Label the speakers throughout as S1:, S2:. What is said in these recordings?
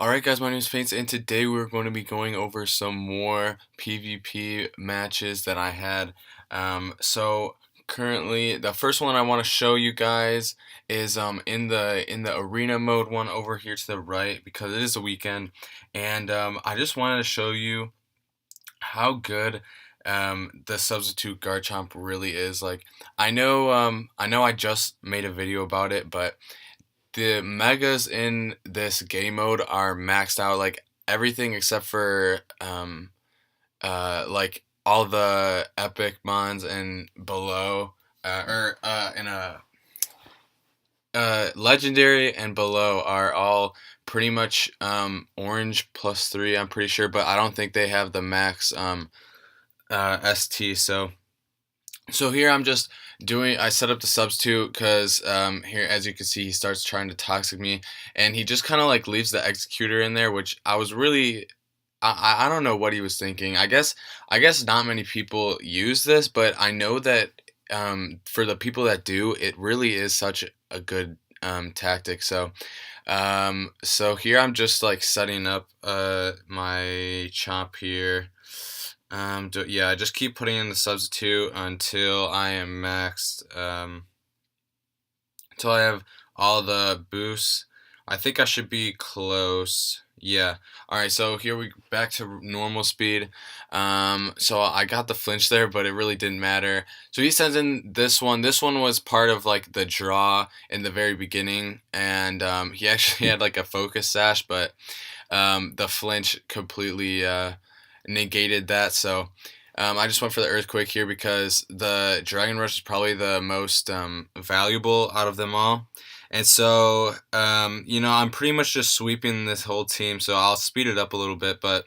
S1: Alright guys, my name is Faints and today we're going to be going over some more PvP matches that I had. So currently the first one I want to show you guys is in the arena mode one over here to the right because it is a weekend, and I just wanted to show you how good the substitute Garchomp really is. Like, I know I just made a video about it, but the megas in this game mode are maxed out, like everything except for like all the epic mons and below, or in a legendary and below are all pretty much orange +3, I'm pretty sure, but I don't think they have the max ST. So here I'm just doing, I set up the substitute because here, as you can see, he starts trying to toxic me, and he just kind of like leaves the executor in there, which I was really, I don't know what he was thinking. I guess not many people use this, but I know that for the people that do, it really is such a good tactic. So here I'm just like setting up my chomp here. Yeah, I just keep putting in the substitute until I am maxed. Until I have all the boosts. I think I should be close. Yeah. All right. So here we back to normal speed. So I got the flinch there, but it really didn't matter. So he sends in this one. This one was part of like the draw in the very beginning, and he actually had like a focus sash, but the flinch completely negated that. So I just went for the earthquake here because the Dragon Rush is probably the most valuable out of them all. And so, I'm pretty much just sweeping this whole team, so I'll speed it up a little bit. But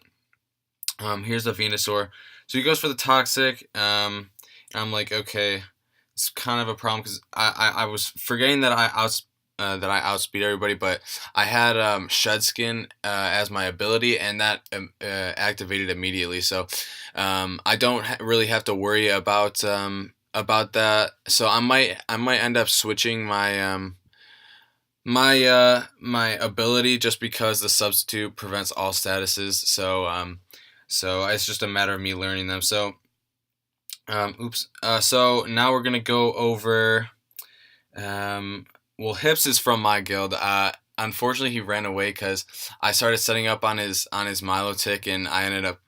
S1: here's the Venusaur. So he goes for the Toxic. And I'm like, okay, it's kind of a problem because I was forgetting that I outspeed everybody, but I had Shed Skin as my ability, and that activated immediately. So I don't really have to worry about that. So I might end up switching my ability just because the substitute prevents all statuses. So it's just a matter of me learning them. So oops. So now we're gonna go over. Well, Hips is from my guild. Unfortunately, he ran away because I started setting up on his Milotic, and I ended up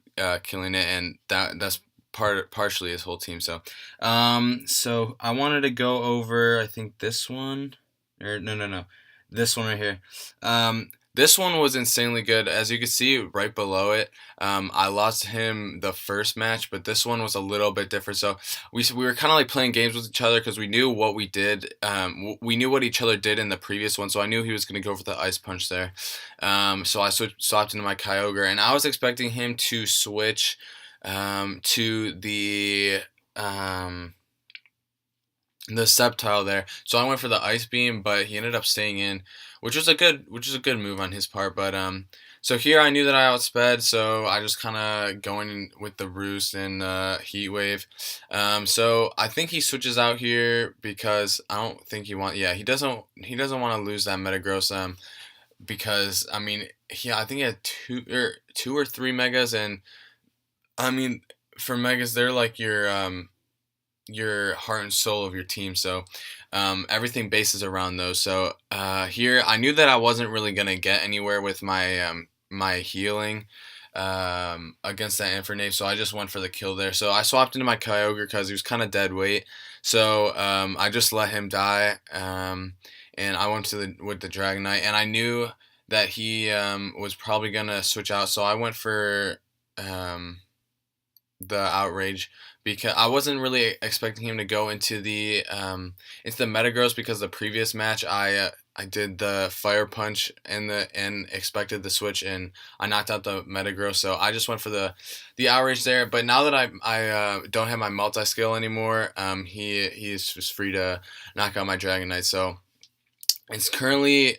S1: killing it, and that's partially his whole team. So I wanted to go over, I think, this one, or no, this one right here. This one was insanely good. As you can see right below it, I lost him the first match, but this one was a little bit different. So we were kind of like playing games with each other because we knew what we did. We knew what each other did in the previous one, so I knew he was going to go for the Ice Punch there. So I swapped into my Kyogre, and I was expecting him to switch to the Sceptile there. So I went for the Ice Beam, but he ended up staying in, which was a good move on his part. But so here I knew that I outsped, so I just kind of going with the Roost and Heat Wave. So I think he switches out here because I don't think he doesn't want to lose that Metagross, because I mean, I think he had two or three megas, and I mean, for megas they're like your heart and soul of your team. So everything bases around those. So here I knew that I wasn't really gonna get anywhere with my healing against that Infernape, so I just went for the kill there. So I swapped into my Kyogre because he was kind of dead weight. So I just let him die, and I went with the Dragonite, and I knew that he was probably gonna switch out, so I went for the Outrage because I wasn't really expecting him to go into the Metagross, because the previous match I did the Fire Punch and expected the switch, and I knocked out the Metagross, so I just went for the Outrage there. But now that I don't have my multi skill anymore, he's just free to knock out my Dragonite. So it's currently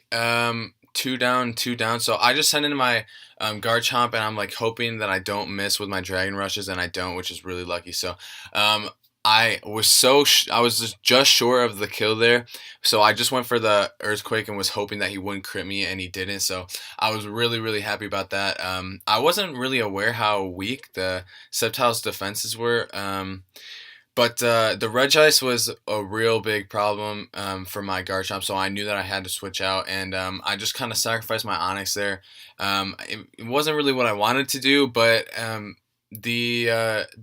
S1: two down, two down. So I just sent in my Garchomp, and I'm like hoping that I don't miss with my Dragon Rushes, and I don't, which is really lucky. So I was just short of the kill there, so I just went for the earthquake and was hoping that he wouldn't crit me, and he didn't. So I was really happy about that. I wasn't really aware how weak the Sceptile's defenses were. But the Regice was a real big problem for my Garchomp, so I knew that I had to switch out, and I just kind of sacrificed my Onyx there. It wasn't really what I wanted to do, but the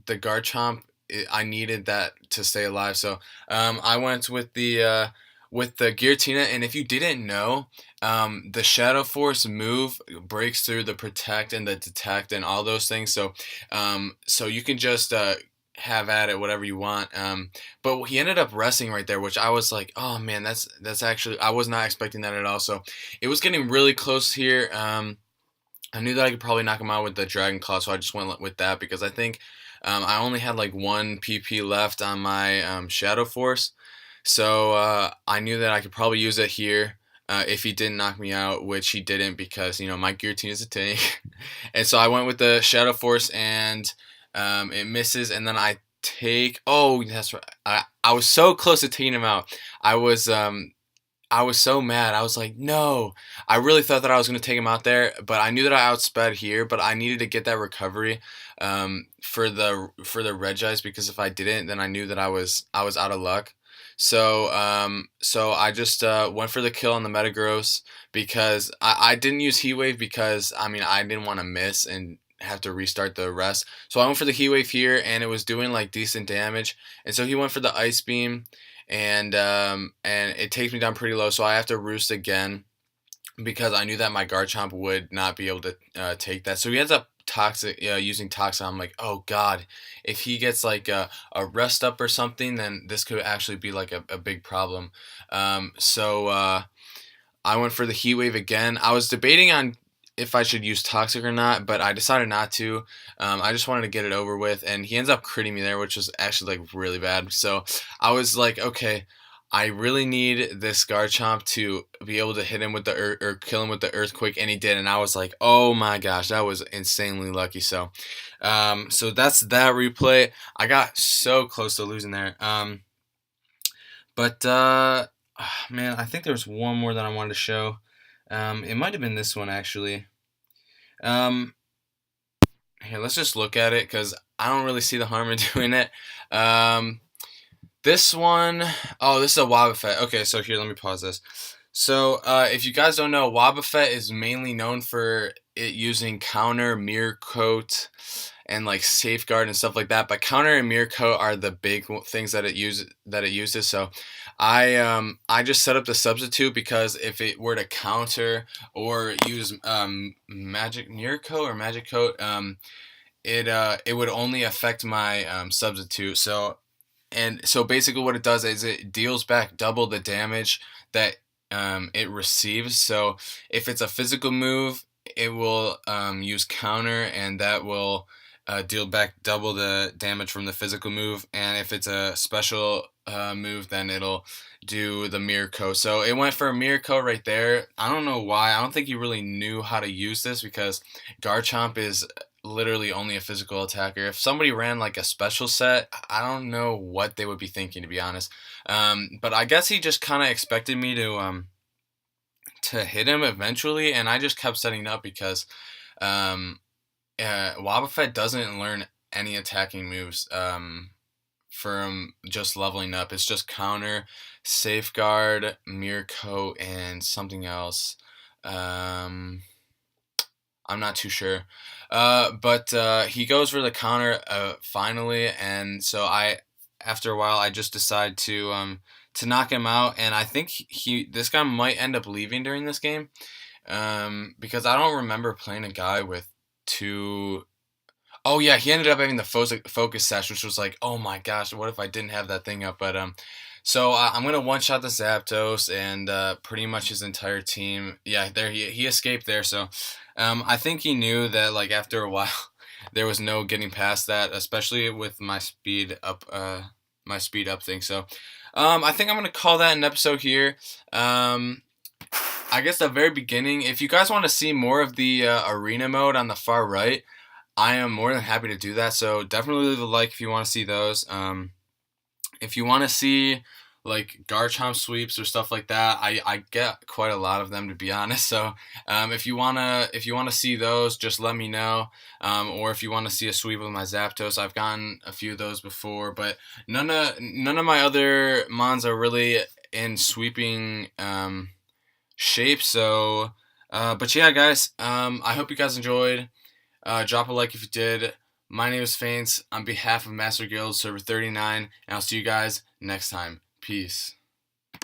S1: Garchomp, I needed that to stay alive, so I went with the Giratina, and if you didn't know, the Shadow Force move breaks through the Protect and the Detect and all those things, so you can just have at it whatever you want. But he ended up resting right there, which I was like, oh man, that's actually, I was not expecting that at all. So it was getting really close here. I knew that I could probably knock him out with the Dragon Claw, so I just went with that because I think I only had like one PP left on my Shadow Force, so I knew that I could probably use it here. If he didn't knock me out, which he didn't because, my Giratina is a tank. And so I went with the Shadow Force and it misses, and then I take. Oh, that's right. I was so close to taking him out. I was so mad. I was like, no. I really thought that I was going to take him out there, but I knew that I outsped here. But I needed to get that recovery for the Regice because if I didn't, then I knew that I was out of luck. So I just went for the kill on the Metagross because I didn't use Heat Wave because I didn't want to miss and have to restart the rest. So I went for the Heat Wave here, and it was doing like decent damage. And so he went for the Ice Beam, and it takes me down pretty low. So I have to Roost again because I knew that my Garchomp would not be able to take that. So he ends up toxic using Toxic. I'm like, oh god, if he gets like a rest up or something, then this could actually be like a big problem. So I went for the Heat Wave again. I was debating on if I should use Toxic or not, but I decided not to. I just wanted to get it over with, and he ends up critting me there, which was actually like really bad. So I was like, okay, I really need this Garchomp to be able to hit him with the or kill him with the Earthquake, and he did. And I was like, oh my gosh, that was insanely lucky. So that's that replay. I got so close to losing there. But man, I think there was one more that I wanted to show. It might have been this one actually. Um, Here, let's just look at it because I don't really see the harm in doing it. This one, oh, this is a Wobbuffet. Okay, so here, let me pause this. So, if you guys don't know, Wobbuffet is mainly known for it using counter, mirror coat, and like safeguard and stuff like that. But counter and mirror coat are the big things that it uses. So, I just set up the substitute because if it were to counter or use magic mirror coat or magic coat, it would only affect my substitute. So basically what it does is it deals back double the damage that it receives. So if it's a physical move, it will use counter, and that will deal back double the damage from the physical move. And if it's a special move, then it'll do the mirror coat. So it went for a mirror coat right there. I don't know why. I don't think he really knew how to use this because Garchomp is literally only a physical attacker. If somebody ran like a special set, I don't know what they would be thinking, to be honest. But I guess he just kind of expected me to hit him eventually, and I just kept setting up because Wobbuffet doesn't learn any attacking moves from just leveling up. It's just counter, safeguard, mirror coat, and something else. I'm not too sure. But he goes for the counter finally, and so after a while, I just decide to knock him out, and I think this guy might end up leaving during this game, because I don't remember playing a guy with two. Oh yeah, he ended up having the focus sash, which was like, oh my gosh, what if I didn't have that thing up? But so I'm gonna one shot the Zapdos and pretty much his entire team. Yeah, there he escaped there. So I think he knew that like after a while there was no getting past that, especially with my speed up thing. So I think I'm gonna call that an episode here. I guess the very beginning. If you guys want to see more of the arena mode on the far right, I am more than happy to do that. So definitely leave a like if you want to see those. if you want to see like Garchomp sweeps or stuff like that, I get quite a lot of them, to be honest. So if you wanna see those, just let me know. Or if you want to see a sweep with my Zapdos, I've gotten a few of those before, but none of my other mons are really in sweeping shape. So, but yeah, guys, I hope you guys enjoyed. Drop a like if you did. My name is Faints on behalf of Master Guild Server 39, and I'll see you guys next time. Peace.